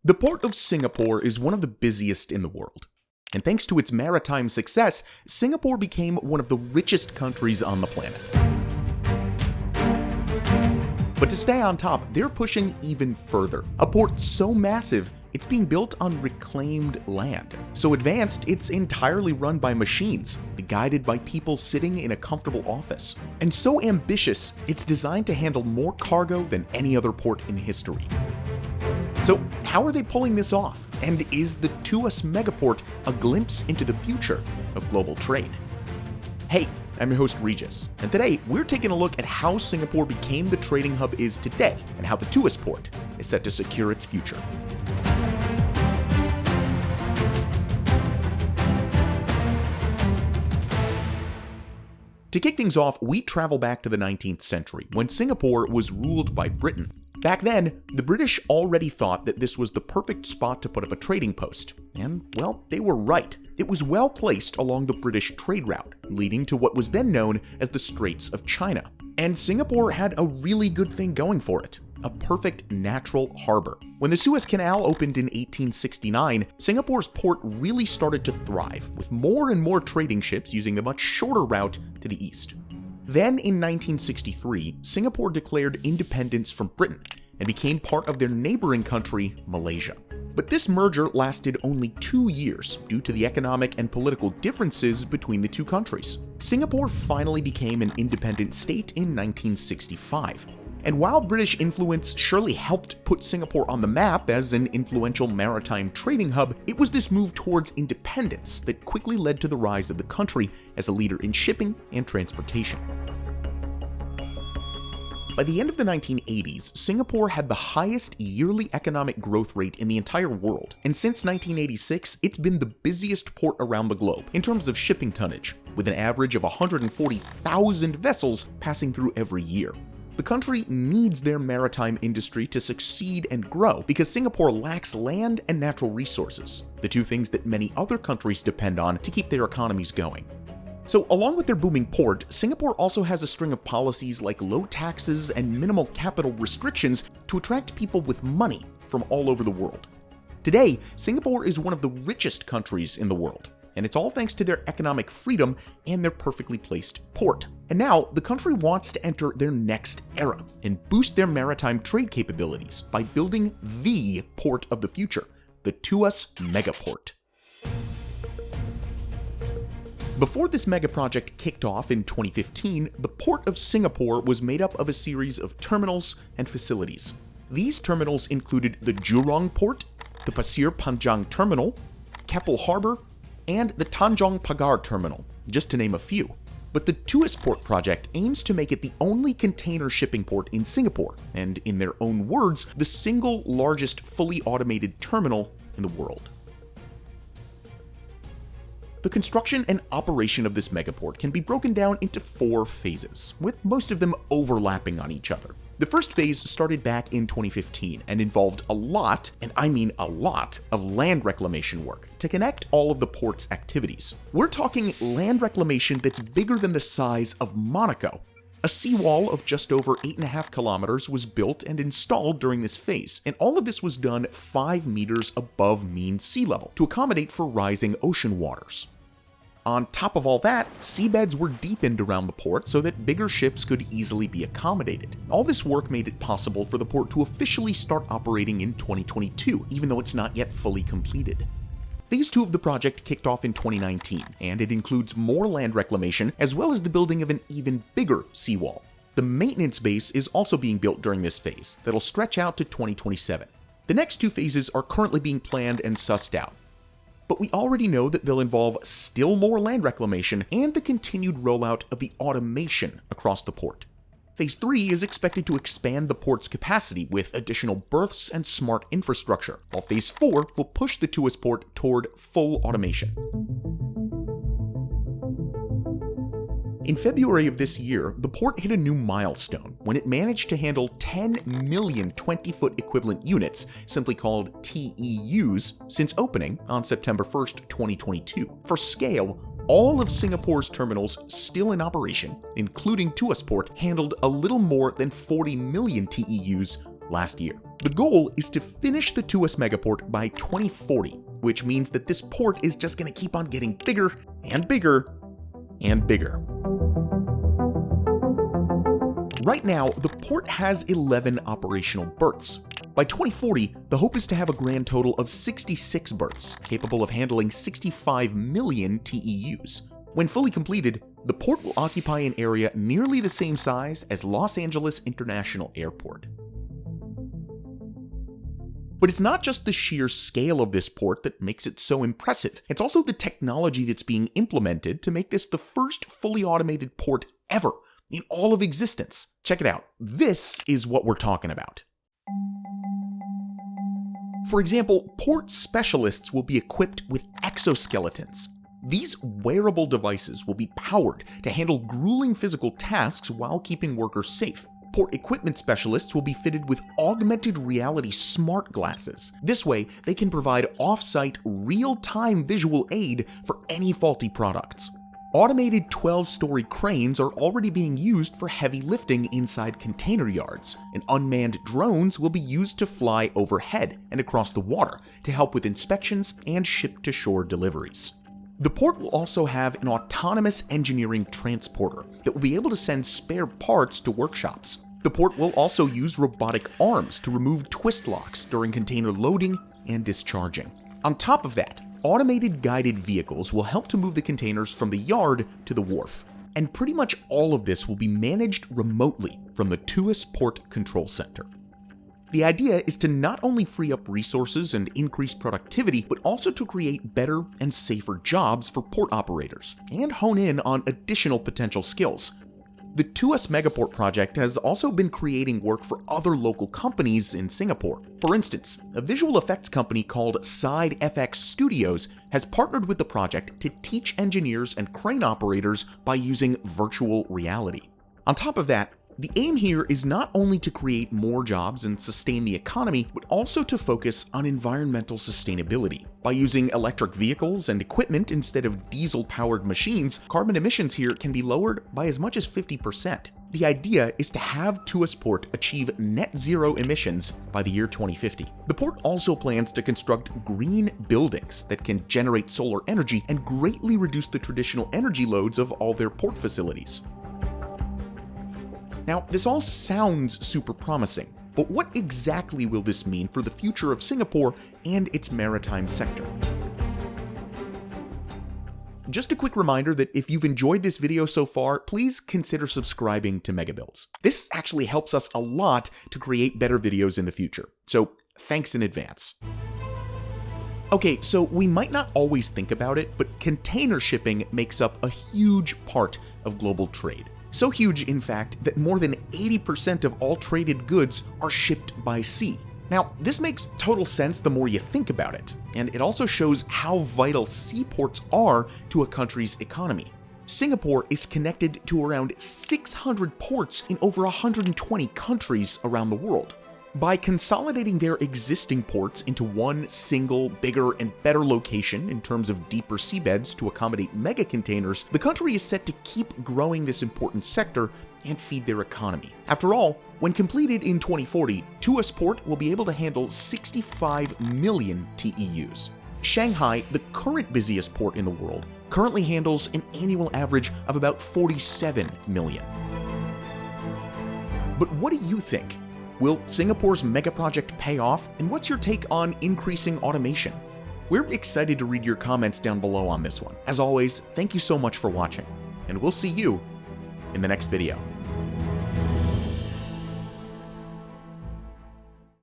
The Port of Singapore is one of the busiest in the world. And thanks to its maritime success, Singapore became one of the richest countries on the planet. But to stay on top, they're pushing even further. A port so massive, it's being built on reclaimed land. So advanced, it's entirely run by machines, guided by people sitting in a comfortable office. And so ambitious, it's designed to handle more cargo than any other port in history. So how are they pulling this off? And is the Tuas Mega Port a glimpse into the future of global trade? Hey, I'm your host Regis, and today we're taking a look at how Singapore became the trading hub is today, and how the Tuas Port is set to secure its future. To kick things off, we travel back to the 19th century, when Singapore was ruled by Britain. Back then, the British already thought that this was the perfect spot to put up a trading post. And, well, they were right. It was well placed along the British trade route, leading to what was then known as the Straits of China. And Singapore had a really good thing going for it. A perfect natural harbor. When the Suez Canal opened in 1869, Singapore's port really started to thrive, with more and more trading ships using the much shorter route to the east. Then in 1963, Singapore declared independence from Britain and became part of their neighboring country, Malaysia. But this merger lasted only 2 years due to the economic and political differences between the two countries. Singapore finally became an independent state in 1965. And while British influence surely helped put Singapore on the map as an influential maritime trading hub, it was this move towards independence that quickly led to the rise of the country as a leader in shipping and transportation. By the end of the 1980s, Singapore had the highest yearly economic growth rate in the entire world, and since 1986, it's been the busiest port around the globe in terms of shipping tonnage, with an average of 140,000 vessels passing through every year. The country needs their maritime industry to succeed and grow because Singapore lacks land and natural resources, the two things that many other countries depend on to keep their economies going. So along with their booming port, Singapore also has a string of policies like low taxes and minimal capital restrictions to attract people with money from all over the world. Today, Singapore is one of the richest countries in the world, and it's all thanks to their economic freedom and their perfectly placed port. And now, the country wants to enter their next era and boost their maritime trade capabilities by building the port of the future, the Tuas Mega Port. Before this mega project kicked off in 2015, the Port of Singapore was made up of a series of terminals and facilities. These terminals included the Jurong Port, the Pasir Panjang Terminal, Keppel Harbor, and the Tanjong Pagar Terminal, just to name a few. But the Tuas Port project aims to make it the only container shipping port in Singapore, and in their own words, the single largest fully automated terminal in the world. The construction and operation of this megaport can be broken down into 4 phases, with most of them overlapping on each other. The first phase started back in 2015 and involved a lot, and I mean a lot, of land reclamation work to connect all of the port's activities. We're talking land reclamation that's bigger than the size of Monaco. A seawall of just over 8.5 kilometers was built and installed during this phase, and all of this was done 5 meters above mean sea level to accommodate for rising ocean waters. On top of all that, seabeds were deepened around the port so that bigger ships could easily be accommodated. All this work made it possible for the port to officially start operating in 2022, even though it's not yet fully completed. Phase 2 of the project kicked off in 2019, and it includes more land reclamation as well as the building of an even bigger seawall. The maintenance base is also being built during this phase that'll stretch out to 2027. The next 2 phases are currently being planned and sussed out. But we already know that they'll involve still more land reclamation and the continued rollout of the automation across the port. Phase 3 is expected to expand the port's capacity with additional berths and smart infrastructure, while Phase 4 will push the Tuas Port toward full automation. In February of this year, the port hit a new milestone when it managed to handle 10 million 20-foot equivalent units, simply called TEUs, since opening on September 1st, 2022. For scale, all of Singapore's terminals still in operation, including Tuas Port, handled a little more than 40 million TEUs last year. The goal is to finish the Tuas Mega Port by 2040, which means that this port is just going to keep on getting bigger and bigger and bigger. Right now, the port has 11 operational berths. By 2040, the hope is to have a grand total of 66 berths, capable of handling 65 million TEUs. When fully completed, the port will occupy an area nearly the same size as Los Angeles International Airport. But it's not just the sheer scale of this port that makes it so impressive. It's also the technology that's being implemented to make this the first fully automated port ever in all of existence. Check it out. This is what we're talking about. For example, port specialists will be equipped with exoskeletons. These wearable devices will be powered to handle grueling physical tasks while keeping workers safe. Port equipment specialists will be fitted with augmented reality smart glasses. This way, they can provide off-site, real-time visual aid for any faulty products. Automated 12-story cranes are already being used for heavy lifting inside container yards, and unmanned drones will be used to fly overhead and across the water to help with inspections and ship-to-shore deliveries. The port will also have an autonomous engineering transporter that will be able to send spare parts to workshops. The port will also use robotic arms to remove twist locks during container loading and discharging. On top of that, automated guided vehicles will help to move the containers from the yard to the wharf. And pretty much all of this will be managed remotely from the Tuas Port Control Center. The idea is to not only free up resources and increase productivity, but also to create better and safer jobs for port operators and hone in on additional potential skills. The Tuas Mega Port project has also been creating work for other local companies in Singapore. For instance, a visual effects company called Side FX Studios has partnered with the project to teach engineers and crane operators by using virtual reality. On top of that, the aim here is not only to create more jobs and sustain the economy, but also to focus on environmental sustainability. By using electric vehicles and equipment instead of diesel-powered machines, carbon emissions here can be lowered by as much as 50%. The idea is to have Tuas Port achieve net zero emissions by the year 2050. The port also plans to construct green buildings that can generate solar energy and greatly reduce the traditional energy loads of all their port facilities. Now, this all sounds super promising, but what exactly will this mean for the future of Singapore and its maritime sector? Just a quick reminder that if you've enjoyed this video so far, please consider subscribing to MegaBuilds. This actually helps us a lot to create better videos in the future, so thanks in advance. Okay, so we might not always think about it, but container shipping makes up a huge part of global trade. So huge, in fact, that more than 80% of all traded goods are shipped by sea. Now, this makes total sense the more you think about it, and it also shows how vital seaports are to a country's economy. Singapore is connected to around 600 ports in over 120 countries around the world. By consolidating their existing ports into one single, bigger, and better location in terms of deeper seabeds to accommodate mega containers, the country is set to keep growing this important sector and feed their economy. After all, when completed in 2040, Tuas Port will be able to handle 65 million TEUs. Shanghai, the current busiest port in the world, currently handles an annual average of about 47 million. But what do you think? Will Singapore's mega project pay off, and what's your take on increasing automation? We're excited to read your comments down below on this one. As always, thank you so much for watching, and we'll see you in the next video.